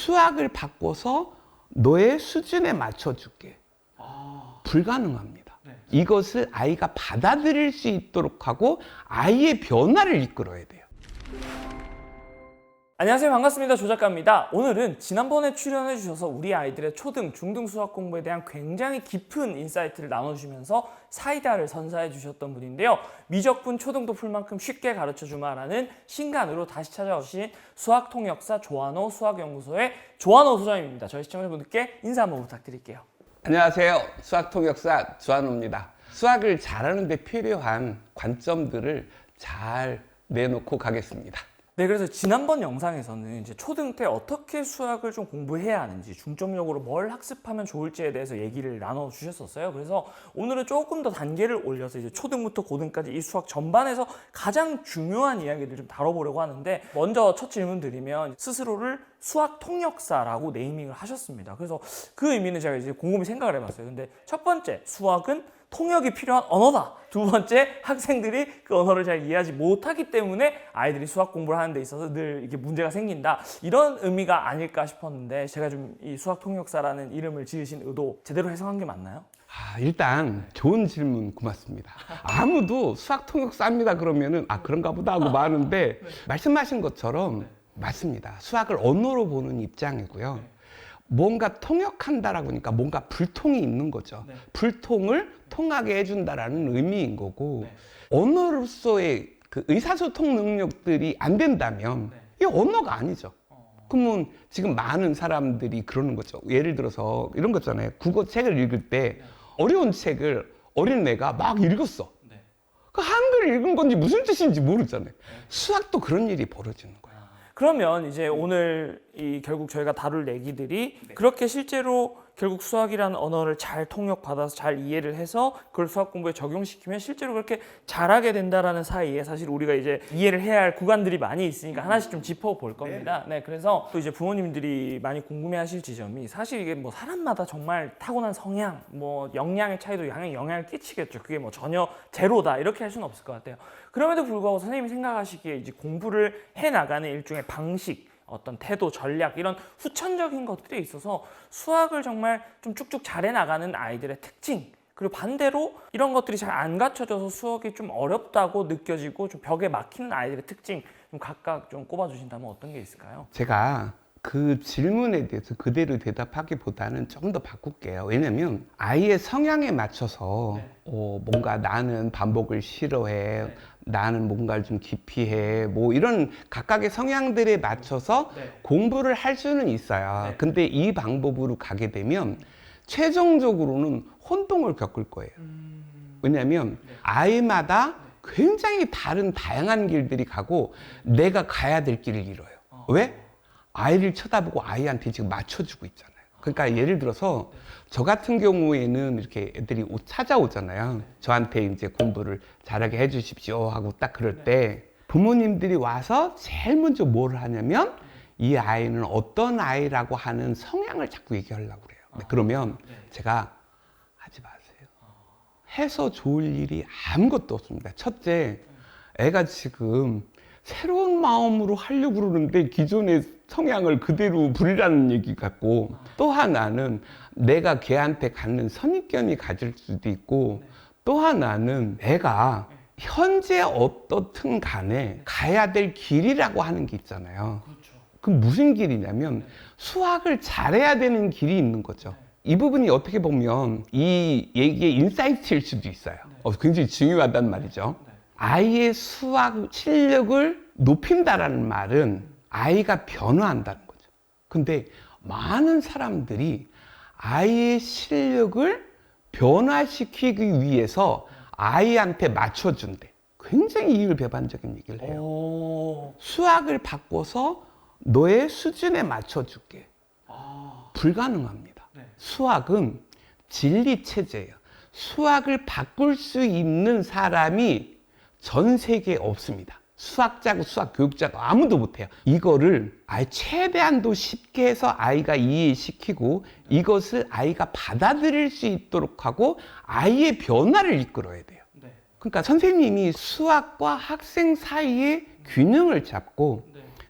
수학을 바꿔서 너의 수준에 맞춰줄게. 불가능합니다. 이것을 아이가 받아들일 수 있도록 하고 아이의 변화를 이끌어야 돼요. 안녕하세요, 반갑습니다. 조작가입니다. 오늘은 지난번에 출연해 주셔서 우리 아이들의 초등, 중등 수학 공부에 대한 굉장히 깊은 인사이트를 나눠주시면서 사이다를 선사해 주셨던 분인데요. 미적분 초등도 풀 만큼 쉽게 가르쳐 주마라는 신간으로 다시 찾아오신 수학통역사 조한호 수학연구소의 조한호 소장님입니다. 저희 시청자분들께 인사 한번 부탁드릴게요. 안녕하세요. 수학통역사 조한호입니다. 수학을 잘하는 데 필요한 관점들을 잘 내놓고 가겠습니다. 네, 그래서 지난번 영상에서는 이제 초등 때 어떻게 수학을 좀 공부해야 하는지, 중점적으로 뭘 학습하면 좋을지에 대해서 얘기를 나눠주셨었어요. 그래서 오늘은 조금 더 단계를 올려서 이제 초등부터 고등까지 이 수학 전반에서 가장 중요한 이야기를 좀 다뤄보려고 하는데, 먼저 첫 질문 드리면 스스로를 수학 통역사라고 네이밍을 하셨습니다. 그래서 그 의미는 제가 이제 곰곰이 생각을 해봤어요. 근데 첫 번째, 수학은 통역이 필요한 언어다. 두 번째, 학생들이 그 언어를 잘 이해하지 못하기 때문에 아이들이 수학 공부를 하는 데 있어서 늘 이게 문제가 생긴다. 이런 의미가 아닐까 싶었는데, 제가 좀 이 수학 통역사라는 이름을 지으신 의도 제대로 해석한 게 맞나요? 일단 좋은 질문 고맙습니다. 아무도 수학 통역사입니다 그러면은 그런가 보다 하고 마는데 말씀하신 것처럼 맞습니다. 수학을 언어로 보는 입장이고요. 뭔가 통역한다라고 하니까 뭔가 불통이 있는 거죠. 불통을 통하게 해준다라는 의미인 거고, 언어로서의 그 의사소통 능력들이 안 된다면 이 언어가 아니죠. 그러면 지금 많은 사람들이 그러는 거죠. 예를 들어서 이런 거 있잖아요. 국어 책을 읽을 때 어려운 책을 어린애가 막 읽었어. 그 한글을 읽은 건지 무슨 뜻인지 모르잖아요. 수학도 그런 일이 벌어지는 거예요. 그러면 이제 오늘 결국 저희가 다룰 얘기들이 그렇게 실제로 결국 수학이라는 언어를 잘 통역받아서 잘 이해를 해서 그걸 수학 공부에 적용시키면 실제로 그렇게 잘하게 된다라는 사이에 사실 우리가 이제 이해를 해야 할 구간들이 많이 있으니까 하나씩 좀 짚어볼 겁니다. 네, 그래서 또 이제 부모님들이 많이 궁금해하실 지점이, 사실 이게 뭐 사람마다 정말 타고난 성향, 뭐 역량의 차이도 영향을 끼치겠죠. 그게 뭐 전혀 제로다 이렇게 할 수는 없을 것 같아요. 그럼에도 불구하고 선생님이 생각하시기에 이제 공부를 해 나가는 일종의 방식, 어떤 태도, 전략, 이런 후천적인 것들에 있어서 수학을 정말 좀 쭉쭉 잘해 나가는 아이들의 특징, 그리고 반대로 이런 것들이 잘 안 갖춰져서 수학이 좀 어렵다고 느껴지고 좀 벽에 막히는 아이들의 특징, 좀 각각 좀 꼽아주신다면 어떤 게 있을까요? 제가 그 질문에 대해서 그대로 대답하기보다는 조금 더 바꿀게요. 왜냐면 아이의 성향에 맞춰서 뭔가 나는 반복을 싫어해, 나는 뭔가를 좀 기피해, 뭐 이런 각각의 성향들에 맞춰서 공부를 할 수는 있어요. 근데 이 방법으로 가게 되면 최종적으로는 혼동을 겪을 거예요. 왜냐면 아이마다 굉장히 다양한 길들이 가고 내가 가야 될 길을 잃어요. 왜? 아이를 쳐다보고 아이한테 지금 맞춰주고 있잖아요. 그러니까 예를 들어서 저 같은 경우에는 이렇게 애들이 찾아오잖아요. 저한테 이제 공부를 잘하게 해주십시오 하고 딱 그럴 때 부모님들이 와서 제일 먼저 뭘 하냐면 이 아이는 어떤 아이라고 하는 성향을 자꾸 얘기하려고 그래요. 그러면 제가 하지 마세요. 해서 좋을 일이 아무것도 없습니다. 첫째, 애가 지금 새로운 마음으로 하려고 그러는데 기존의 성향을 그대로 부리라는 얘기 같고, 또 하나는 내가 걔한테 갖는 선입견이 가질 수도 있고, 또 하나는 내가 현재 어떻든 간에 가야 될 길이라고 하는 게 있잖아요. 그 무슨 길이냐면 수학을 잘해야 되는 길이 있는 거죠. 이 부분이 어떻게 보면 이 얘기의 인사이트일 수도 있어요. 굉장히 중요하단 말이죠. 아이의 수학 실력을 높인다라는 말은 아이가 변화한다는 거죠. 근데 많은 사람들이 아이의 실력을 변화시키기 위해서 아이한테 맞춰준대. 굉장히 이율배반적인 얘기를 해요. 수학을 바꿔서 너의 수준에 맞춰줄게. 불가능합니다. 수학은 진리체제예요. 수학을 바꿀 수 있는 사람이 전 세계에 없습니다. 수학자고 수학 교육자고 아무도 못해요. 이거를 아예 최대한도 쉽게 해서 아이가 이해시키고 이것을 아이가 받아들일 수 있도록 하고 아이의 변화를 이끌어야 돼요. 그러니까 선생님이 수학과 학생 사이의 균형을 잡고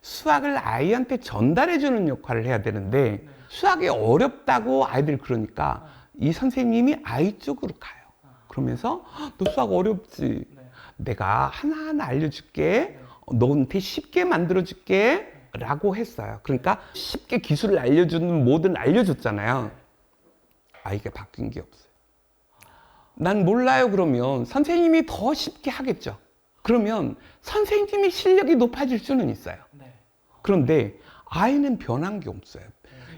수학을 아이한테 전달해주는 역할을 해야 되는데 수학이 어렵다고 아이들 그러니까 이 선생님이 아이 쪽으로 가요. 그러면서 너 수학 어렵지? 내가 하나하나 알려줄게. 너한테 쉽게 만들어줄게. 라고 했어요. 그러니까 쉽게 기술을 알려주는 뭐든 알려줬잖아요. 아이가 바뀐 게 없어요. 난 몰라요 그러면 선생님이 더 쉽게 하겠죠. 그러면 선생님의 실력이 높아질 수는 있어요. 그런데 아이는 변한 게 없어요.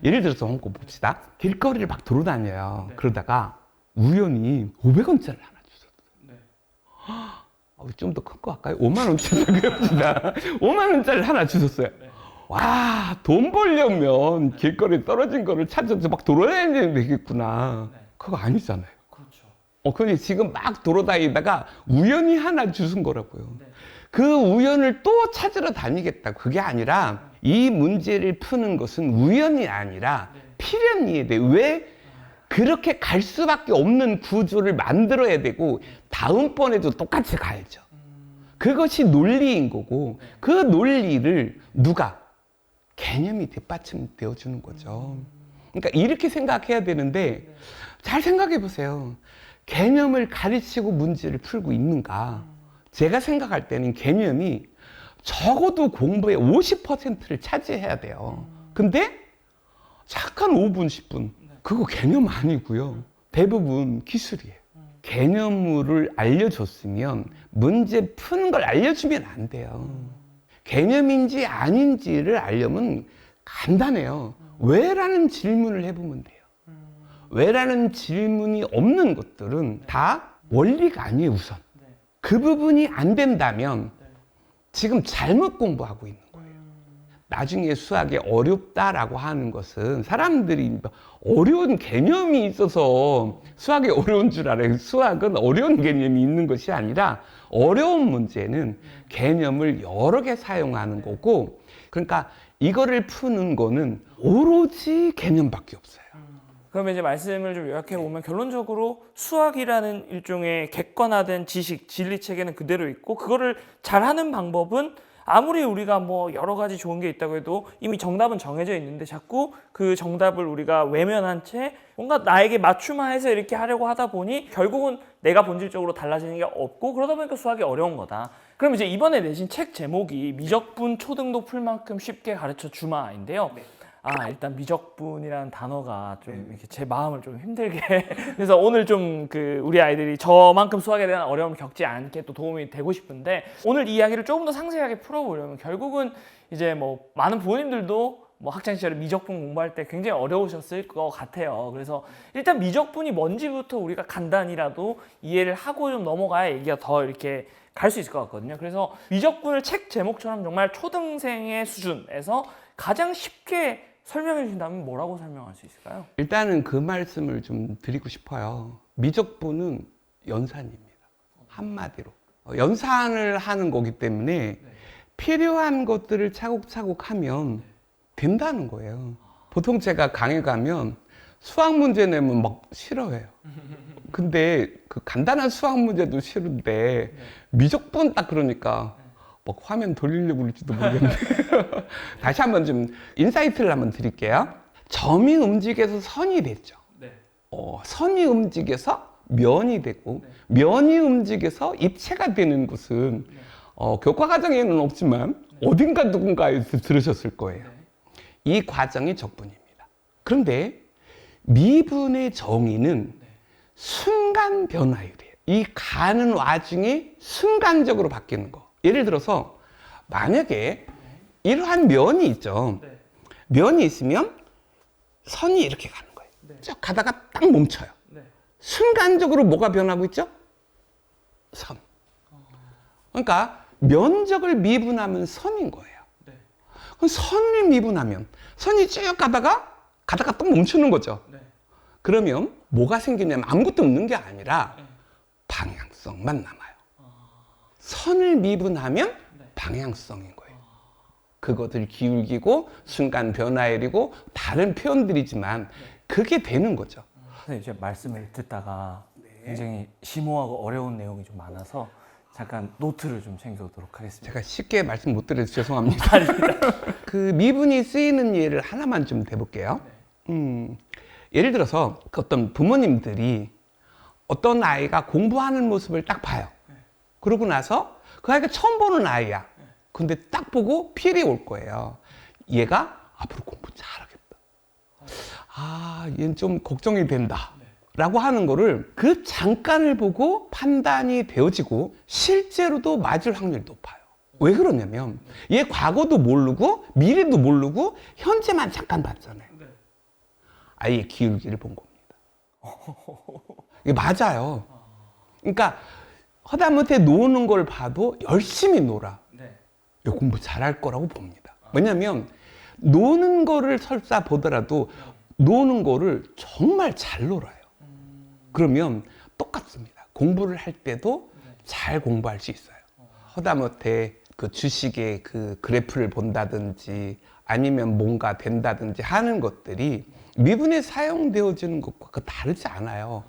예를 들어서 한번 봅시다. 길거리를 막 돌아다녀요. 그러다가 우연히 500원짜리를 하나 주셨어요. 좀 더 큰 거 할까요? 5만 원짜리 해봅시다. 5만 원짜리를 하나 주셨어요. 와, 돈 벌려면 길거리에 떨어진 거를 찾아서 막 돌아다니면 되겠구나. 그거 아니잖아요. 근데 지금 막 돌아다니다가 우연히 하나 주신 거라고요. 그 우연을 또 찾으러 다니겠다. 그게 아니라 이 문제를 푸는 것은 우연이 아니라 필연이어야 돼. 왜? 그렇게 갈 수밖에 없는 구조를 만들어야 되고 다음번에도 똑같이 가야죠. 그것이 논리인 거고 그 논리를 누가? 개념이 뒷받침되어 주는 거죠. 그러니까 이렇게 생각해야 되는데 잘 생각해 보세요. 개념을 가르치고 문제를 풀고 있는가? 제가 생각할 때는 개념이 적어도 공부의 50%를 차지해야 돼요. 근데 잠깐 5분, 10분 그거 개념 아니고요. 대부분 기술이에요. 개념을 알려줬으면 문제 푸는 걸 알려주면 안 돼요. 개념인지 아닌지를 알려면 간단해요. 왜라는 질문을 해보면 돼요. 왜라는 질문이 없는 것들은 다 원리가 아니에요, 우선. 그 부분이 안 된다면 지금 잘못 공부하고 있는 거예요. 나중에 수학이 어렵다라고 하는 것은 사람들이 어려운 개념이 있어서 수학이 어려운 줄 알아요. 수학은 어려운 개념이 있는 것이 아니라 어려운 문제는 개념을 여러 개 사용하는 거고 그러니까 이거를 푸는 거는 오로지 개념밖에 없어요. 그러면 이제 말씀을 좀 요약해 보면 결론적으로 수학이라는 일종의 객관화된 지식, 진리 체계는 그대로 있고 그거를 잘하는 방법은 아무리 우리가 뭐 여러 가지 좋은 게 있다고 해도 이미 정답은 정해져 있는데 자꾸 그 정답을 우리가 외면한 채 뭔가 나에게 맞춤화해서 이렇게 하려고 하다 보니 결국은 내가 본질적으로 달라지는 게 없고 그러다 보니까 수학이 어려운 거다. 그럼 이제 이번에 내신 책 제목이 미적분 초등도 풀 만큼 쉽게 가르쳐 주마인데요. 일단 미적분이라는 단어가 좀 이렇게 제 마음을 좀 힘들게 그래서 오늘 좀 우리 아이들이 저만큼 수학에 대한 어려움을 겪지 않게 또 도움이 되고 싶은데 오늘 이 이야기를 조금 더 상세하게 풀어보려면 결국은 이제 뭐 많은 부모님들도 뭐 학창 시절에 미적분 공부할 때 굉장히 어려우셨을 것 같아요. 그래서 일단 미적분이 뭔지부터 우리가 간단히라도 이해를 하고 좀 넘어가야 얘기가 더 이렇게 갈 수 있을 것 같거든요. 그래서 미적분을 책 제목처럼 정말 초등생의 수준에서 가장 쉽게 설명해 주신다면 뭐라고 설명할 수 있을까요? 일단은 그 말씀을 좀 드리고 싶어요. 미적분은 연산입니다. 한마디로. 연산을 하는 거기 때문에 필요한 것들을 차곡차곡 하면 된다는 거예요. 보통 제가 강의 가면 수학 문제 내면 막 싫어해요. 근데 그 간단한 수학 문제도 싫은데 미적분 딱 그러니까 막 화면 돌리려고 그럴지도 모르겠는데 다시 한번 좀 인사이트를 한번 드릴게요. 점이 움직여서 선이 됐죠. 선이 움직여서 면이 되고 면이 움직여서 입체가 되는 것은 교과 과정에는 없지만 어딘가 누군가에서 들으셨을 거예요. 이 과정이 적분입니다. 그런데 미분의 정의는 순간 변화율이에요. 이 가는 와중에 순간적으로 바뀌는 거. 예를 들어서 만약에 이러한 면이 있죠. 면이 있으면 선이 이렇게 가는 거예요. 쭉 가다가 딱 멈춰요. 순간적으로 뭐가 변하고 있죠? 선. 그러니까 면적을 미분하면 선인 거예요. 그럼 선을 미분하면 선이 쭉 가다가 또 멈추는 거죠. 그러면 뭐가 생기냐면 아무것도 없는 게 아니라 방향성만 남아요. 선을 미분하면 방향성인 거예요. 그것을 기울기고 순간 변화율이고 다른 표현들이지만 그게 되는 거죠. 선생님, 제가 말씀을 듣다가 굉장히 심오하고 어려운 내용이 좀 많아서 잠깐 노트를 좀 챙겨오도록 하겠습니다. 제가 쉽게 말씀 못 드려서 죄송합니다. 그 미분이 쓰이는 예를 하나만 좀 대볼게요. 예를 들어서 그 어떤 부모님들이 어떤 아이가 공부하는 모습을 딱 봐요. 그러고 나서 그 아이가 처음 보는 아이야. 근데 딱 보고 필이 올 거예요. 얘가 앞으로 공부 잘하겠다. 아, 얘는 좀 걱정이 된다. 라고 하는 거를 그 잠깐을 보고 판단이 되어지고 실제로도 맞을 확률이 높아요. 왜 그러냐면 얘 과거도 모르고 미래도 모르고 현재만 잠깐 봤잖아요. 아이의 기울기를 본 겁니다. 이게 맞아요. 그러니까 허다못해 노는 걸 봐도 열심히 놀아. 얘 공부 잘할 거라고 봅니다. 왜냐면 노는 거를 설사 보더라도 노는 거를 정말 잘 놀아요. 그러면 똑같습니다. 공부를 할 때도 잘 공부할 수 있어요. 허다못해 그 주식의 그 그래프를 본다든지 아니면 뭔가 된다든지 하는 것들이 미분에 사용되어지는 것과 다르지 않아요.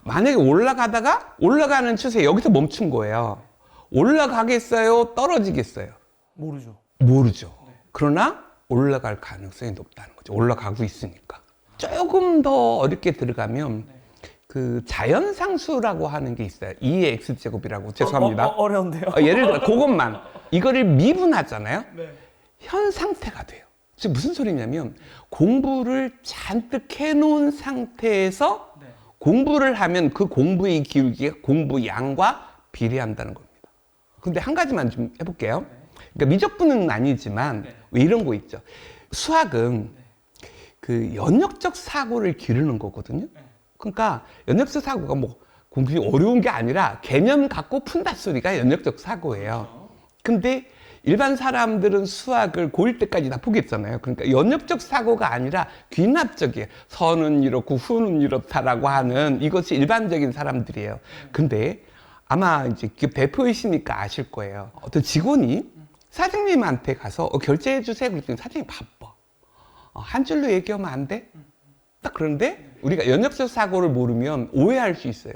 만약에 올라가다가 올라가는 추세 여기서 멈춘 거예요. 올라가겠어요? 떨어지겠어요? 모르죠. 그러나 올라갈 가능성이 높다는 거죠. 올라가고 있으니까. 조금 더 어렵게 들어가면 그 자연상수라고 하는 게 있어요. 2의 x제곱이라고. 죄송합니다. 어려운데요? 예를 들어 그것만. 이거를 미분하잖아요. 현 상태가 돼요. 지금 무슨 소리냐면 공부를 잔뜩 해놓은 상태에서 공부를 하면 그 공부의 기울기가 공부 양과 비례한다는 겁니다. 근데 한 가지만 좀 해볼게요. 그러니까 미적분은 아니지만 왜 이런 거 있죠. 수학은 그 연역적 사고를 기르는 거거든요. 그러니까 연역적 사고가 뭐 공부이 어려운 게 아니라 개념 갖고 푼다 소리가 연역적 사고예요. 근데 일반 사람들은 수학을 고1 때까지 다 포기했잖아요. 그러니까 연역적 사고가 아니라 귀납적이에요. 선은 이렇고 후는 이렇다라고 하는 이것이 일반적인 사람들이에요. 근데 아마 이제 기업 대표이시니까 아실 거예요. 어떤 직원이 사장님한테 가서 결제해 주세요. 그랬더니 사장님이 바빠. 한 줄로 얘기하면 안 돼? 딱 그런데 우리가 연역적 사고를 모르면 오해할 수 있어요.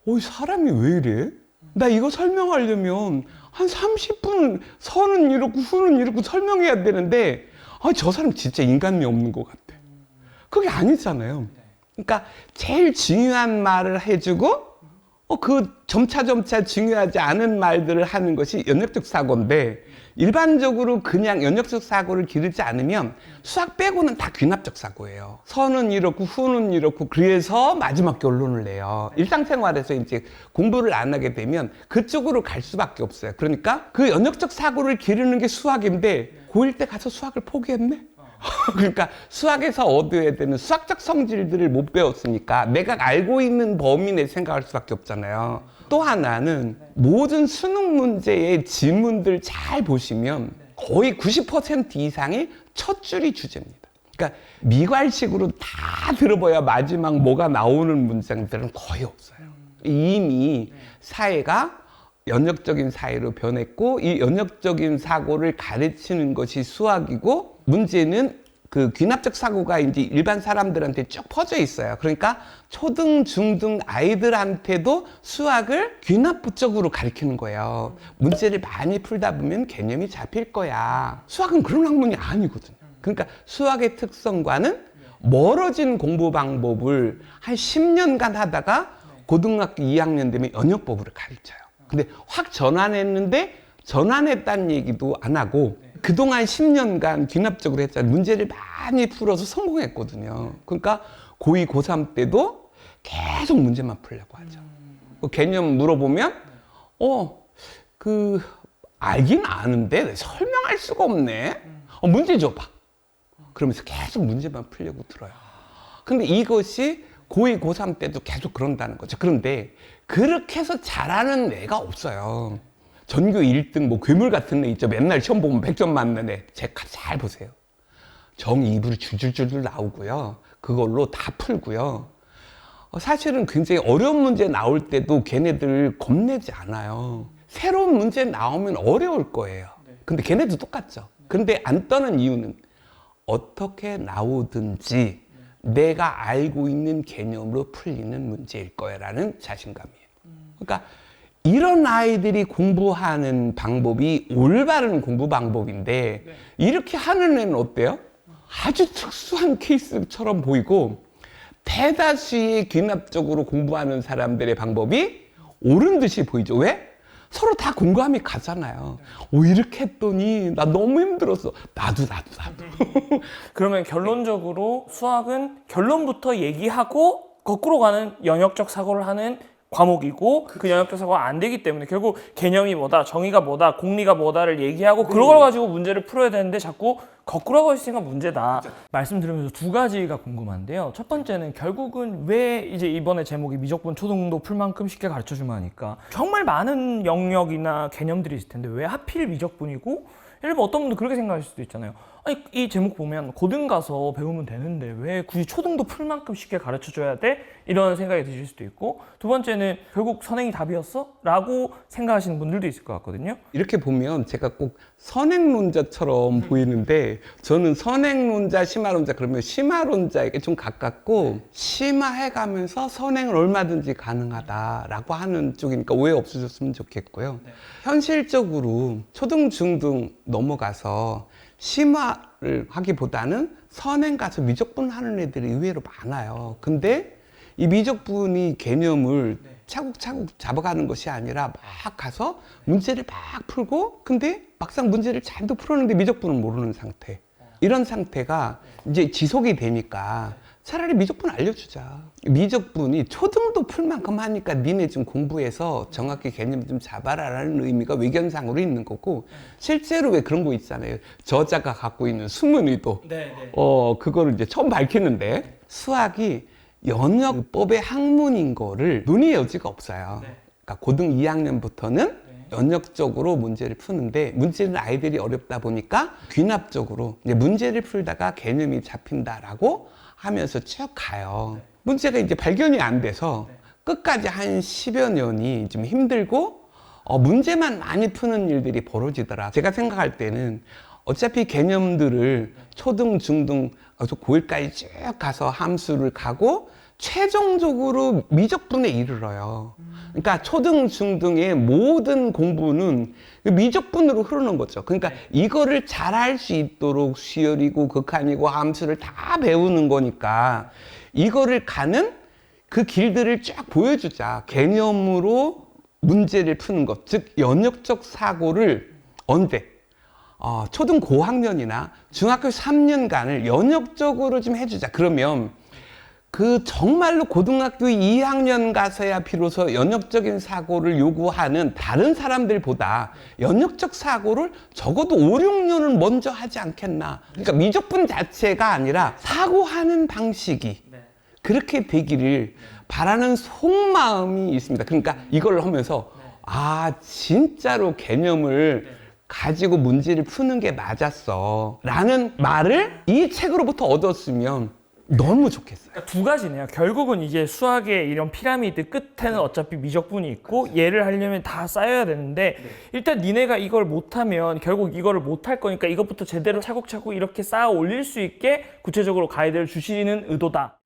이 사람이 왜 이래? 나 이거 설명하려면 한 30분 선은 이렇고 후는 이렇고 설명해야 되는데 저 사람 진짜 인간미 없는 것 같아. 그게 아니잖아요. 그러니까 제일 중요한 말을 해주고 그 점차 중요하지 않은 말들을 하는 것이 연역적 사고인데 일반적으로 그냥 연역적 사고를 기르지 않으면 수학 빼고는 다 귀납적 사고예요. 선은 이렇고 후는 이렇고 그래서 마지막 결론을 내요. 일상생활에서 이제 공부를 안 하게 되면 그쪽으로 갈 수밖에 없어요. 그러니까 그 연역적 사고를 기르는 게 수학인데 고1 때 가서 수학을 포기했네? 그러니까 수학에서 얻어야 되는 수학적 성질들을 못 배웠으니까 내가 알고 있는 범위 내 생각할 수밖에 없잖아요. 또 하나는 모든 수능 문제의 지문들 잘 보시면 거의 90% 이상이 첫 줄이 주제입니다. 그러니까 미괄식으로 다 들어봐야 마지막 뭐가 나오는 문장들은 거의 없어요. 이미 사회가 연역적인 사회로 변했고 이 연역적인 사고를 가르치는 것이 수학이고 문제는 그 귀납적 사고가 이제 일반 사람들한테 쭉 퍼져 있어요. 그러니까 초등, 중등 아이들한테도 수학을 귀납부적으로 가르치는 거예요. 문제를 많이 풀다 보면 개념이 잡힐 거야. 수학은 그런 학문이 아니거든요. 그러니까 수학의 특성과는 멀어진 공부 방법을 한 10년간 하다가 고등학교 2학년 되면 연역법으로 가르쳐요. 근데 확 전환했는데 전환했다는 얘기도 안 하고 그동안 10년간 귀납적으로 했잖아요. 문제를 많이 풀어서 성공했거든요. 그러니까 고2, 고3 때도 계속 문제만 풀려고 하죠. 개념 물어보면 알긴 아는데 설명할 수가 없네. 문제 줘봐. 그러면서 계속 문제만 풀려고 들어요. 근데 이것이 고2, 고3 때도 계속 그런다는 거죠. 그런데 그렇게 해서 잘하는 애가 없어요. 전교 1등 뭐 괴물 같은 애 있죠. 맨날 시험 보면 100점 맞는 애. 제가 잘 보세요. 정 2부로 줄줄줄 나오고요. 그걸로 다 풀고요. 사실은 굉장히 어려운 문제 나올 때도 걔네들 겁내지 않아요. 새로운 문제 나오면 어려울 거예요. 근데 걔네도 똑같죠. 근데 안 떠는 이유는 어떻게 나오든지 내가 알고 있는 개념으로 풀리는 문제일 거야라는 자신감이에요. 그러니까 이런 아이들이 공부하는 방법이 올바른 공부 방법인데 이렇게 하는 애는 어때요? 아주 특수한 케이스처럼 보이고 대다수의 귀납적으로 공부하는 사람들의 방법이 옳은 듯이 보이죠. 왜? 서로 다 공감이 가잖아요. 오, 이렇게 했더니 나 너무 힘들었어. 나도. 그러면 결론적으로 수학은 결론부터 얘기하고 거꾸로 가는 영역적 사고를 하는 과목이고 그 영역적 사고가 안 되기 때문에 결국 개념이 뭐다, 정의가 뭐다, 공리가 뭐다를 얘기하고 그걸 가지고 문제를 풀어야 되는데 자꾸 거꾸로 하고 있으니까 문제다. 말씀드리면서 두 가지가 궁금한데요. 첫 번째는 결국은 왜 이제 이번에 제목이 미적분 초등도 풀 만큼 쉽게 가르쳐주면 하니까 정말 많은 영역이나 개념들이 있을 텐데 왜 하필 미적분이고, 예를 들면 어떤 분도 그렇게 생각하실 수도 있잖아요. 아니, 이 제목 보면 고등 가서 배우면 되는데 왜 굳이 초등도 풀 만큼 쉽게 가르쳐줘야 돼? 이런 생각이 드실 수도 있고, 두 번째는 결국 선행이 답이었어? 라고 생각하시는 분들도 있을 것 같거든요. 이렇게 보면 제가 꼭 선행론자처럼 보이는데 저는 선행론자, 심화론자 그러면 심화론자에게 좀 가깝고 심화해가면서 선행을 얼마든지 가능하다라고 하는 쪽이니까 오해 없으셨으면 좋겠고요. 현실적으로 초등, 중등 넘어가서 심화를 하기보다는 선행 가서 미적분 하는 애들이 의외로 많아요. 근데 이 미적분이 개념을 차곡차곡 잡아가는 것이 아니라 막 가서 문제를 막 풀고 근데 막상 문제를 잘도 풀었는데 미적분을 모르는 상태. 이런 상태가 이제 지속이 되니까 차라리 미적분 알려주자. 미적분이 초등도 풀 만큼 하니까 니네 좀 공부해서 정확히 개념 좀 잡아라라는 의미가 외견상으로 있는 거고, 실제로 왜 그런 거 있잖아요. 저자가 갖고 있는 숨은 의도. 그거를 이제 처음 밝히는데 수학이 연역법의 학문인 거를 논의의 여지가 없어요. 그러니까 고등 2학년부터는 연역적으로 문제를 푸는데 문제는 아이들이 어렵다 보니까 귀납적으로 이제 문제를 풀다가 개념이 잡힌다라고 하면서 쭉 가요. 문제가 이제 발견이 안 돼서 끝까지 한 10여 년이 좀 힘들고 문제만 많이 푸는 일들이 벌어지더라. 제가 생각할 때는 어차피 개념들을 초등, 중등, 고1까지 쭉 가서 함수를 가고 최종적으로 미적분에 이르러요. 그러니까 초등, 중등의 모든 공부는 미적분으로 흐르는 거죠. 그러니까 이거를 잘할 수 있도록 수열이고 극한이고 함수를 다 배우는 거니까 이거를 가는 그 길들을 쫙 보여주자. 개념으로 문제를 푸는 것, 즉 연역적 사고를 언제? 초등 고학년이나 중학교 3년간을 연역적으로 좀 해주자. 그러면 그 정말로 고등학교 2학년 가서야 비로소 연역적인 사고를 요구하는 다른 사람들보다 연역적 사고를 적어도 5, 6년은 먼저 하지 않겠나. 그러니까 미적분 자체가 아니라 사고하는 방식이 그렇게 되기를 바라는 속마음이 있습니다. 그러니까 이걸 하면서 진짜로 개념을 가지고 문제를 푸는 게 맞았어 라는 말을 이 책으로부터 얻었으면 너무 좋겠어요. 그러니까 두 가지네요. 결국은 이게 수학의 이런 피라미드 끝에는 어차피 미적분이 있고 얘를 하려면 다 쌓여야 되는데 일단 니네가 이걸 못하면 결국 이거를 못할 거니까 이것부터 제대로 차곡차곡 이렇게 쌓아 올릴 수 있게 구체적으로 가이드를 주시는 의도다.